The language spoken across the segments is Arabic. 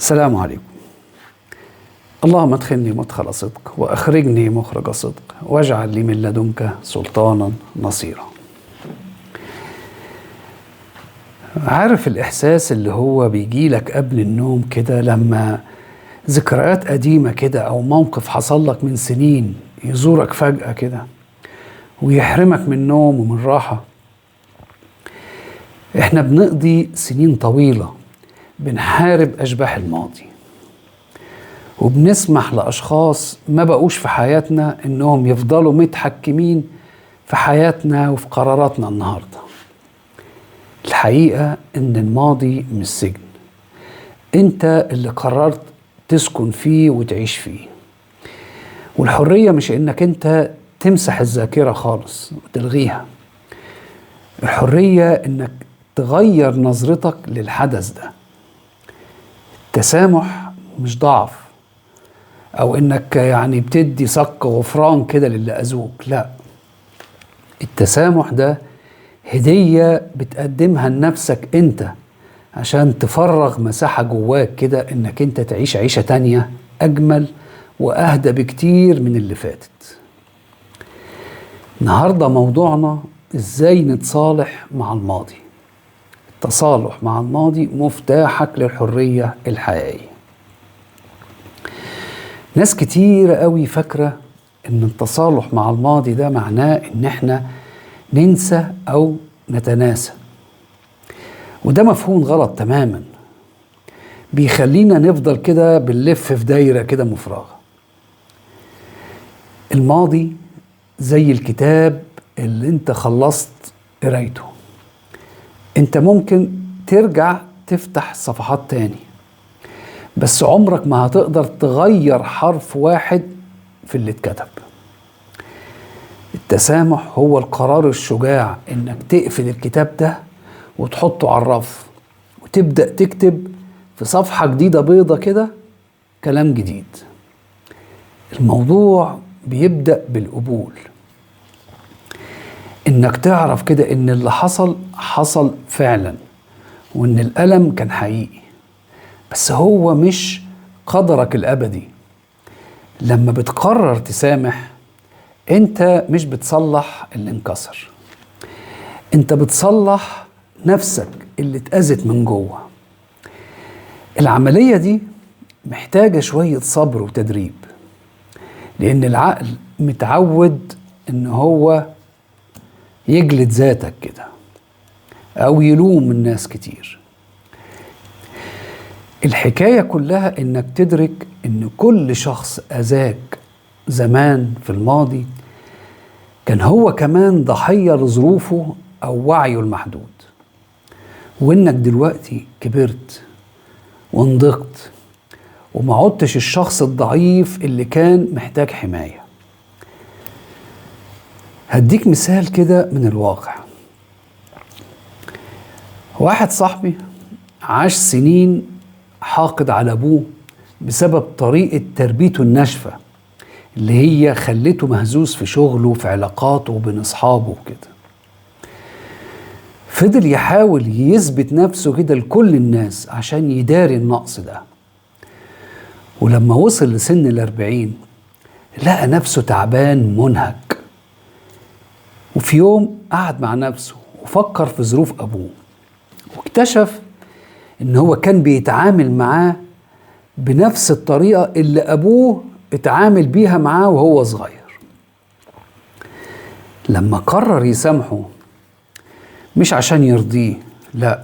السلام عليكم. اللهم ادخلني مدخل صدق وأخرجني مخرج صدق واجعل لي من لدنك سلطانا نصيرا. عارف الإحساس اللي هو بيجيلك قبل النوم كده، لما ذكريات قديمة كده أو موقف حصل لك من سنين يزورك فجأة كده ويحرمك من النوم ومن راحة؟ احنا بنقضي سنين طويلة بنحارب أشباح الماضي، وبنسمح لأشخاص ما بقوش في حياتنا إنهم يفضلوا متحكمين في حياتنا وفي قراراتنا النهاردة. الحقيقة إن الماضي مش سجن، أنت اللي قررت تسكن فيه وتعيش فيه. والحرية مش إنك أنت تمسح الذاكرة خالص وتلغيها، الحرية إنك تغير نظرتك للحدث ده. التسامح مش ضعف أو إنك بتدي صك غفران كده للي أذوك، لا، التسامح ده هدية بتقدمها لنفسك أنت عشان تفرغ مساحة جواك كده إنك أنت تعيش عيشة تانية أجمل وأهدى بكتير من اللي فاتت. النهاردة موضوعنا إزاي نتصالح مع الماضي. التصالح مع الماضي مفتاحك للحرية الحقيقية. ناس كتير قوي فاكرة إن التصالح مع الماضي ده معناه إن إحنا ننسى أو نتناسى، وده مفهوم غلط تماما، بيخلينا نفضل كده بنلف في دايرة كده مفرغة. الماضي زي الكتاب اللي انت خلصت قرايته، انت ممكن ترجع تفتح صفحات تاني، بس عمرك ما هتقدر تغير حرف واحد في اللي اتكتب. التسامح هو القرار الشجاع انك تقفل الكتاب ده وتحطه على الرف وتبدأ تكتب في صفحة جديدة بيضة كده كلام جديد. الموضوع بيبدأ بالقبول، انك تعرف كده ان اللي حصل فعلا، وان الألم كان حقيقي، بس هو مش قدرك الأبدي. لما بتقرر تسامح، انت مش بتصلح اللي انكسر، انت بتصلح نفسك اللي اتأذت من جوه. العملية دي محتاجة شوية صبر وتدريب، لأن العقل متعود إن هو يجلد ذاتك كده أو يلوم الناس كتير. الحكاية كلها إنك تدرك إن كل شخص أذاك زمان في الماضي كان هو كمان ضحية لظروفه أو وعيه المحدود، وإنك دلوقتي كبرت ونضجت وما عدتش الشخص الضعيف اللي كان محتاج حماية. هديك مثال كده من الواقع. واحد صاحبي عاش سنين حاقد على أبوه بسبب طريقة تربيته الناشفة اللي هي خلته مهزوز في شغله وفي علاقاته وبين أصحابه وكده. فضل يحاول يثبت نفسه كده لكل الناس عشان يداري النقص ده، ولما وصل لسن 40 لقى نفسه تعبان منهك. وفي يوم قعد مع نفسه وفكر في ظروف أبوه، واكتشف إن هو كان بيتعامل معاه بنفس الطريقة اللي أبوه اتعامل بيها معاه وهو صغير. لما قرر يسامحه، مش عشان يرضيه، لا،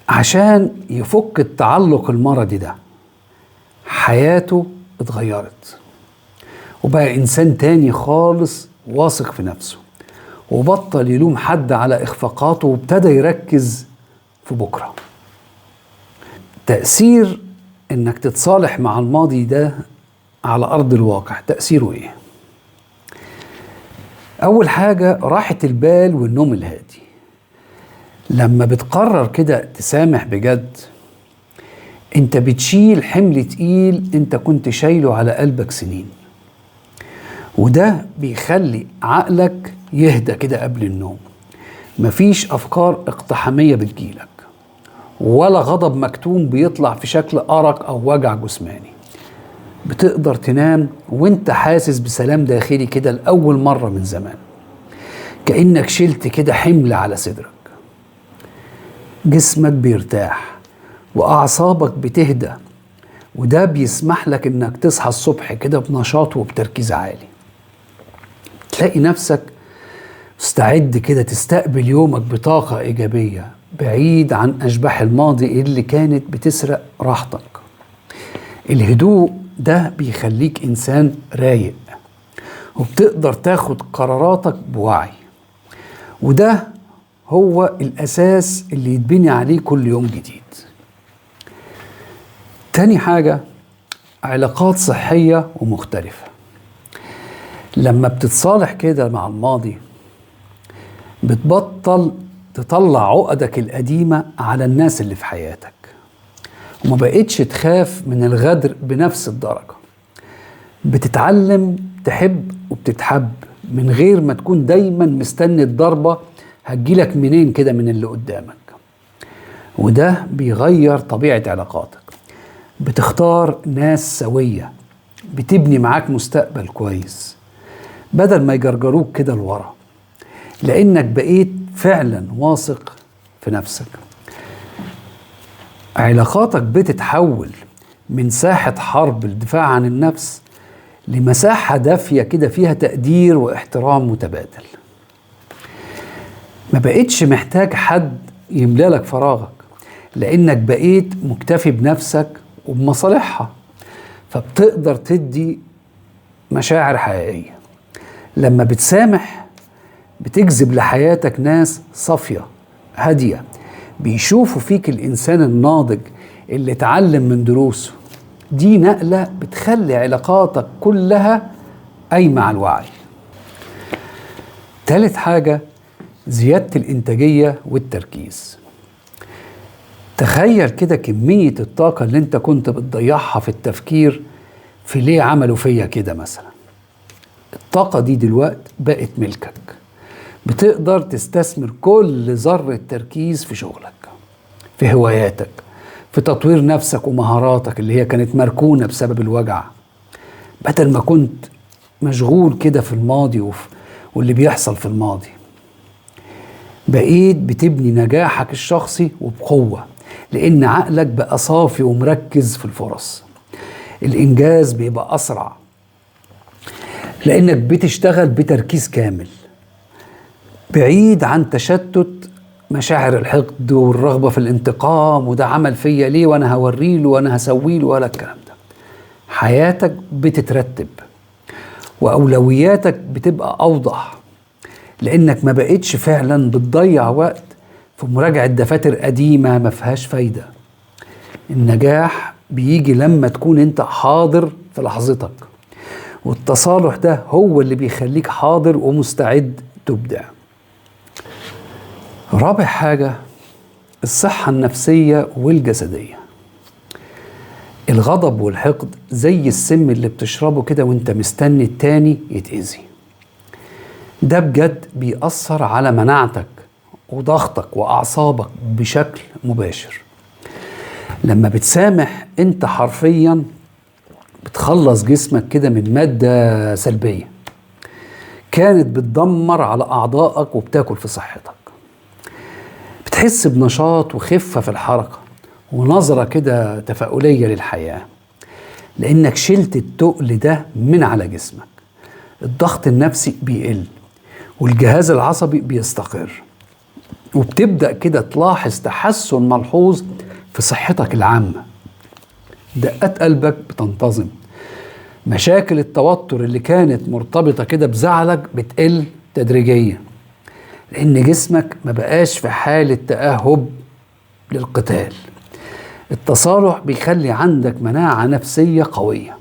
عشان يفك التعلق المرضي ده، حياته اتغيرت وبقى إنسان تاني خالص واثق في نفسه، وبطل يلوم حد على إخفاقاته وابتدى يركز في بكرة. تأثير إنك تتصالح مع الماضي ده على أرض الواقع تأثيره إيه؟ أول حاجة راحة البال والنوم الهادي. لما بتقرر كده تسامح بجد، انت بتشيل حمل تقيل انت كنت شايله على قلبك سنين، وده بيخلي عقلك يهدى كده قبل النوم. مفيش أفكار اقتحامية بتجيلك، ولا غضب مكتوم بيطلع في شكل أرق أو وجع جسماني. بتقدر تنام وانت حاسس بسلام داخلي كده لأول مرة من زمان، كأنك شلت كده حمل على صدرك. جسمك بيرتاح وأعصابك بتهدى، وده بيسمح لك انك تصحى الصبح كده بنشاط وبتركيز عالي. تلاقي نفسك مستعد كده تستقبل يومك بطاقة إيجابية بعيد عن أشباح الماضي اللي كانت بتسرق راحتك. الهدوء ده بيخليك إنسان رايق، وبتقدر تاخد قراراتك بوعي، وده هو الأساس اللي يتبني عليه كل يوم جديد. تاني حاجة، علاقات صحية ومختلفة. لما بتتصالح كده مع الماضي بتبطل تطلع عقدك القديمة على الناس اللي في حياتك، وما بقتش تخاف من الغدر بنفس الدرجة. بتتعلم تحب وبتتحب من غير ما تكون دايما مستني الضربة هتجيلك منين كده من اللي قدامك، وده بيغير طبيعة علاقاتك. بتختار ناس سوية بتبني معاك مستقبل كويس بدل ما يجرجروك كده لورا، لأنك بقيت فعلا واثق في نفسك. علاقاتك بتتحول من ساحة حرب الدفاع عن النفس لمساحة دافية كده فيها تقدير واحترام متبادل. ما بقيتش محتاج حد يملالك فراغك، لأنك بقيت مكتفي بنفسك وبمصالحها، فبتقدر تدي مشاعر حقيقية. لما بتسامح بتجذب لحياتك ناس صافية هادية بيشوفوا فيك الإنسان الناضج اللي اتعلم من دروسه. دي نقلة بتخلي علاقاتك كلها قايمة على الوعي. ثالث حاجة، زيادة الإنتاجية والتركيز. تخيل كده كمية الطاقة اللي انت كنت بتضيعها في التفكير في ليه عملوا فيا كده مثلا. الطاقة دي دلوقتي بقت ملكك، بتقدر تستثمر كل ذرة تركيز في شغلك، في هواياتك، في تطوير نفسك ومهاراتك اللي هي كانت مركونة بسبب الوجع، بدل ما كنت مشغول كده في الماضي واللي بيحصل في الماضي. بقيت بتبني نجاحك الشخصي وبقوة، لأن عقلك بقى صافي ومركز في الفرص. الإنجاز بيبقى أسرع لأنك بتشتغل بتركيز كامل بعيد عن تشتت مشاعر الحقد والرغبة في الانتقام، وده عمل فيا ليه وأنا هوريله وأنا هسويله ولا الكلام ده. حياتك بتترتب وأولوياتك بتبقى أوضح، لأنك ما بقتش فعلا بتضيع وقت في مراجعة دفاتر قديمة ما فيهاش فايدة. النجاح بيجي لما تكون انت حاضر في لحظتك، والتصالح ده هو اللي بيخليك حاضر ومستعد تبدع. رابع حاجة، الصحة النفسية والجسدية. الغضب والحقد زي السم اللي بتشربه كده وانت مستني التاني يتأذي. ده بجد بيأثر على مناعتك وضغطك وأعصابك بشكل مباشر. لما بتسامح انت حرفيا بتخلص جسمك كده من مادة سلبية كانت بتدمر على أعضائك وبتاكل في صحتك. بتحس بنشاط وخفة في الحركة ونظرة كده تفاؤلية للحياة، لأنك شلت التقل ده من على جسمك. الضغط النفسي بيقل والجهاز العصبي بيستقر، وبتبدأ كده تلاحظ تحسن ملحوظ في صحتك العامة. دقات قلبك بتنتظم، مشاكل التوتر اللي كانت مرتبطة كده بزعلك بتقل تدريجيا، لأن جسمك ما بقاش في حالة تأهب للقتال. التصالح بيخلي عندك مناعة نفسية قوية،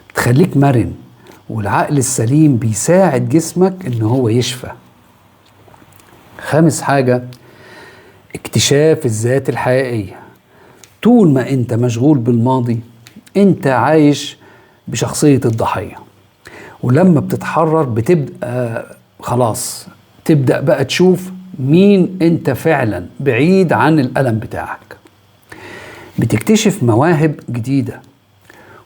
بتخليك مرن، والعقل السليم بيساعد جسمك إن هو يشفى. خامس حاجة، اكتشاف الذات الحقيقية. طول ما انت مشغول بالماضي انت عايش بشخصية الضحية، ولما بتتحرر بتبقى خلاص تبدأ بقى تشوف مين انت فعلا بعيد عن الألم بتاعك. بتكتشف مواهب جديدة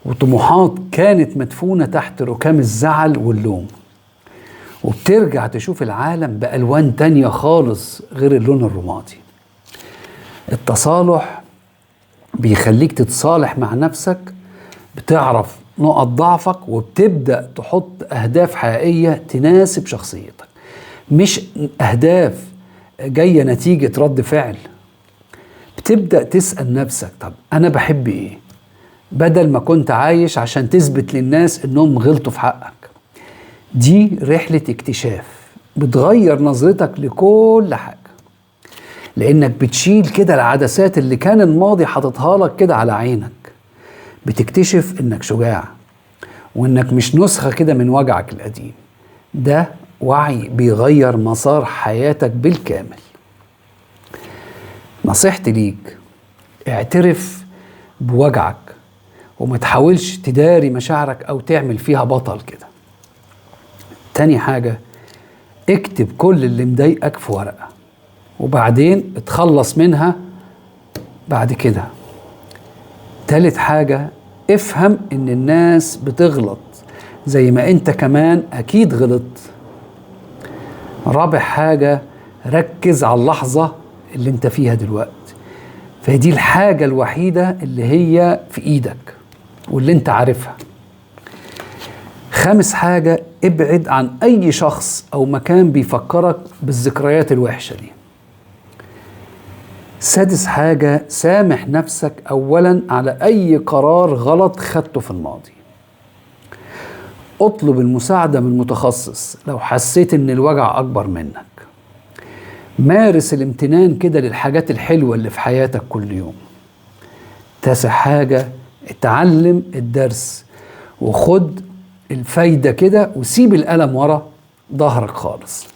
وطموحات كانت مدفونة تحت ركام الزعل واللوم، وبترجع تشوف العالم بألوان تانية خالص غير اللون الرمادي. التصالح بيخليك تتصالح مع نفسك، بتعرف نقط ضعفك وبتبدأ تحط أهداف حقيقية تناسب شخصيتك، مش أهداف جاية نتيجة رد فعل. بتبدأ تسأل نفسك طب أنا بحب إيه؟ بدل ما كنت عايش عشان تثبت للناس إنهم غلطوا في حقك. دي رحلة اكتشاف بتغير نظرتك لكل حاجة، لأنك بتشيل كده العدسات اللي كان الماضي حاططها لك كده على عينك. بتكتشف إنك شجاع وإنك مش نسخة كده من وجعك القديم. ده وعي بيغير مسار حياتك بالكامل. نصيحتي ليك، اعترف بوجعك وما تحاولش تداري مشاعرك أو تعمل فيها بطل كده. تاني حاجة، اكتب كل اللي مضايقك في ورقة وبعدين اتخلص منها بعد كده. تالت حاجة، افهم ان الناس بتغلط زي ما انت كمان اكيد غلط. رابع حاجة، ركز على اللحظة اللي انت فيها دلوقتي، فدي الحاجة الوحيدة اللي هي في ايدك واللي انت عارفها. خامس حاجة، ابعد عن اي شخص او مكان بيفكرك بالذكريات الوحشة دي. سادس حاجة، سامح نفسك اولا على اي قرار غلط خدته في الماضي. اطلب المساعدة من متخصص لو حسيت ان الوجع اكبر منك. مارس الامتنان كده للحاجات الحلوة اللي في حياتك كل يوم. تاسع حاجة، اتعلم الدرس وخد الفايدة كده وسيب الألم ورا ظهرك خالص.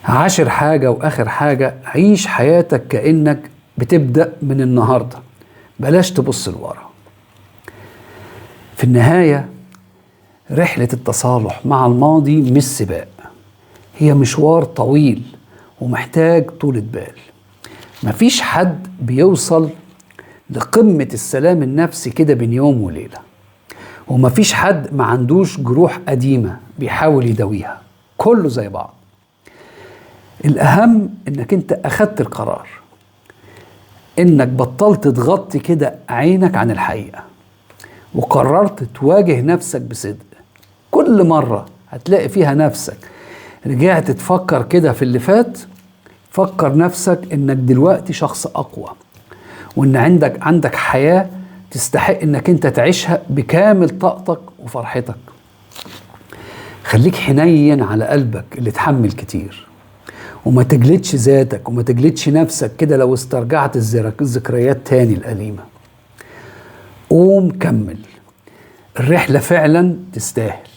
عاشر حاجة وآخر حاجة، عيش حياتك كأنك بتبدأ من النهاردة، بلاش تبص لورا. في النهاية، رحلة التصالح مع الماضي مش سباق، هي مشوار طويل ومحتاج طولة بال. مفيش حد بيوصل لقمة السلام النفسي كده بين يوم وليلة، ومفيش حد ما عندوش جروح قديمة بيحاول يداويها، كله زي بعض. الأهم إنك أنت أخدت القرار، إنك بطلت تغطي كده عينك عن الحقيقة وقررت تواجه نفسك بصدق. كل مرة هتلاقي فيها نفسك رجعت تفكر كده في اللي فات، فكر نفسك إنك دلوقتي شخص أقوى، وإن عندك حياة تستحق إنك أنت تعيشها بكامل طاقتك وفرحتك. خليك حنين على قلبك اللي اتحمل كتير، وما تجلدش ذاتك وما تجلدش نفسك كده لو استرجعت الذكريات تاني الأليمة. قوم كمل، الرحلة فعلا تستاهل.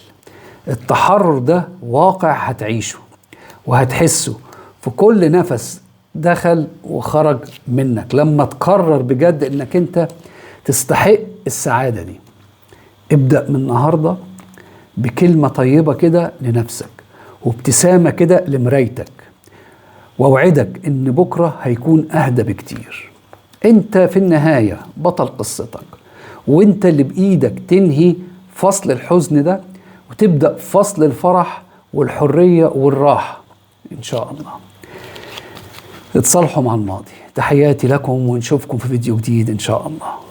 التحرر ده واقع هتعيشه وهتحسه في كل نفس دخل وخرج منك لما تقرر بجد انك انت تستحق السعادة دي. ابدأ من النهاردة بكلمة طيبة كده لنفسك وابتسامة كده لمرايتك، واوعدك ان بكرة هيكون اهدى بكتير. انت في النهاية بطل قصتك، وانت اللي بايدك تنهي فصل الحزن ده وتبدأ فصل الفرح والحرية والراحة ان شاء الله. اتصالحوا مع الماضي. تحياتي لكم ونشوفكم في فيديو جديد ان شاء الله.